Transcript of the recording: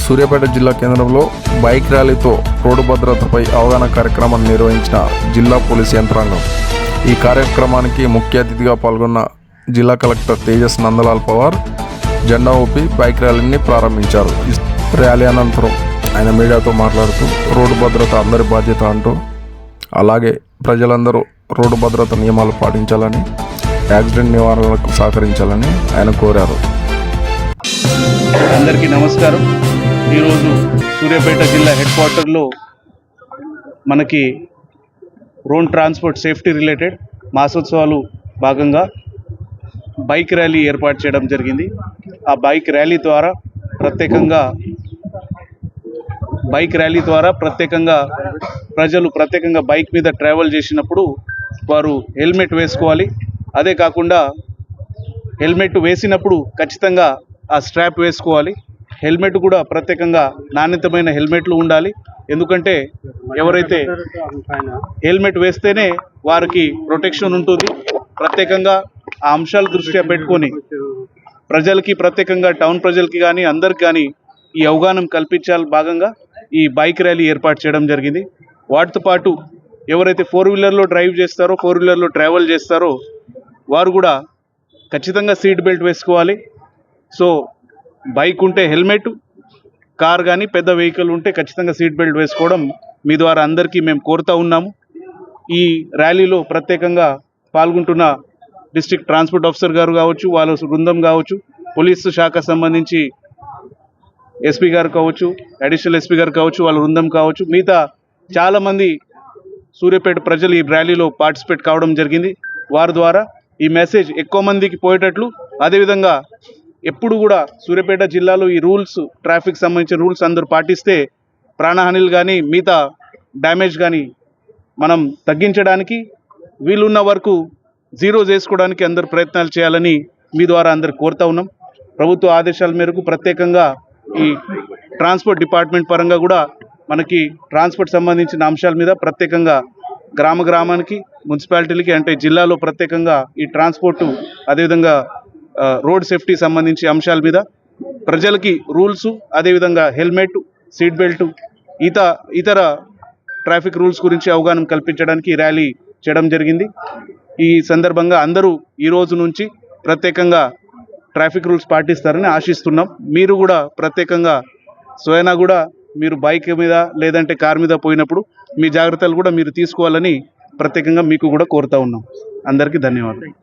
సూర్యాపేట జిల్లా కేంద్రంలో bike ర్యాలీతో road భద్రతపై అవగాహన కార్యక్రమాన్ని నిర్వహించిన జిల్లా పోలీసు యంత్రాంగం. ఈ కార్యక్రమానికి ముఖ్య అతిథిగా పాల్గొన్న జిల్లా కలెక్టర్ తేజస్ నందలాల్ పవార్ జెండా ఊపి బైక్ ర్యాలీని ప్రారంభించారు. ఈ ర్యాలీ అనంతరం ఆయన మీడియాతో మాట్లాడుతూ రోడ్డు భద్రత అందరి బాధ్యత అంటూ, అలాగే ప్రజలందరూ రోడ్డు భద్రత నియమాలు పాటించాలని, యాక్సిడెంట్ నివారణకు సహకరించాలని ఆయన కోరారు. అందరికీ నమస్కారం. ఈరోజు సూర్యాపేట జిల్లా హెడ్ క్వార్టర్లో మనకి రోడ్ ట్రాన్స్పోర్ట్ సేఫ్టీ రిలేటెడ్ మాసోత్సవాలు భాగంగా బైక్ ర్యాలీ ఏర్పాటు చేయడం జరిగింది. ఆ బైక్ ర్యాలీ ద్వారా ప్రజలు ప్రత్యేకంగా బైక్ మీద ట్రావెల్ చేసినప్పుడు వారు హెల్మెట్ వేసుకోవాలి. అదే కాకుండా హెల్మెట్ వేసినప్పుడు ఖచ్చితంగా ఆ స్ట్రాప్ వేసుకోవాలి. హెల్మెట్ కూడా ప్రత్యేకంగా నాణ్యతమైన హెల్మెట్లు ఉండాలి. ఎందుకంటే ఎవరైతే హెల్మెట్ వేస్తేనే వారికి ప్రొటెక్షన్ ఉంటుంది. ప్రత్యేకంగా ఆ అంశాల దృష్ట్యా పెట్టుకొని ప్రజలకి, ప్రత్యేకంగా టౌన్ ప్రజలకి కానీ అందరికి కానీ ఈ అవగాహన కల్పించాలి భాగంగా ఈ బైక్ ర్యాలీ ఏర్పాటు చేయడం జరిగింది. వాటితో పాటు ఎవరైతే 4-వీలర్లో డ్రైవ్ చేస్తారో, 4-వీలర్లో ట్రావెల్ చేస్తారో వారు కూడా ఖచ్చితంగా సీట్ బెల్ట్ వేసుకోవాలి. సో బైక్ ఉంటే హెల్మెట్, కార్ కానీ పెద్ద వెహికల్ ఉంటే ఖచ్చితంగా సీట్ బెల్ట్ వేసుకోవడం మీ ద్వారా అందరికీ మేము కోరుతూ ఉన్నాము. ఈ ర్యాలీలో ప్రత్యేకంగా పాల్గొంటున్న డిస్ట్రిక్ట్ ట్రాన్స్పోర్ట్ ఆఫీసర్ గారు కావచ్చు, వాళ్ళ బృందం కావచ్చు, పోలీసు శాఖ సంబంధించి ఎస్పీ గారు కావచ్చు, అడిషనల్ ఎస్పీ గారు కావచ్చు, వాళ్ళ బృందం కావచ్చు, మిగతా చాలామంది సూర్యాపేట ప్రజలు ఈ ర్యాలీలో పార్టిసిపేట్ కావడం జరిగింది. వారి ద్వారా ఈ మెసేజ్ ఎక్కువ మందికి పోయేటట్లు, అదేవిధంగా ఎప్పుడు కూడా సూర్యాపేట జిల్లాలో ఈ రూల్స్, ట్రాఫిక్ సంబంధించిన రూల్స్ అందరూ పాటిస్తే ప్రాణహానిలు కానీ మిగతా డ్యామేజ్ కానీ మనం తగ్గించడానికి, వీలున్న వరకు జీరో చేసుకోవడానికి అందరూ ప్రయత్నాలు చేయాలని మీ ద్వారా అందరు కోరుతా ఉన్నాం. ప్రభుత్వ ఆదేశాల మేరకు ప్రత్యేకంగా ఈ ట్రాన్స్పోర్ట్ డిపార్ట్మెంట్ పరంగా కూడా మనకి ట్రాన్స్పోర్ట్ సంబంధించిన అంశాల మీద ప్రత్యేకంగా గ్రామానికి, మున్సిపాలిటీలకి, అంటే జిల్లాలో ప్రత్యేకంగా ఈ ట్రాన్స్పోర్టు, అదేవిధంగా రోడ్ సేఫ్టీ సంబంధించి అంశాల మీద ప్రజలకి రూల్స్, అదేవిధంగా హెల్మెట్, సీట్ బెల్ట్, ఇతర ట్రాఫిక్ రూల్స్ గురించి అవగాహన కల్పించడానికి ర్యాలీ చేయడం జరిగింది. ఈ సందర్భంగా అందరూ ఈ రోజు నుంచి ప్రత్యేకంగా ట్రాఫిక్ రూల్స్ పాటిస్తారని ఆశిస్తున్నాం. మీరు కూడా ప్రత్యేకంగా స్వయంగా కూడా మీరు బైక్ మీద లేదంటే కార్ మీద పోయినప్పుడు మీ జాగ్రత్తలు కూడా మీరు తీసుకోవాలని ప్రత్యేకంగా మీకు కూడా కోరుతా ఉన్నాం. అందరికీ ధన్యవాదాలు.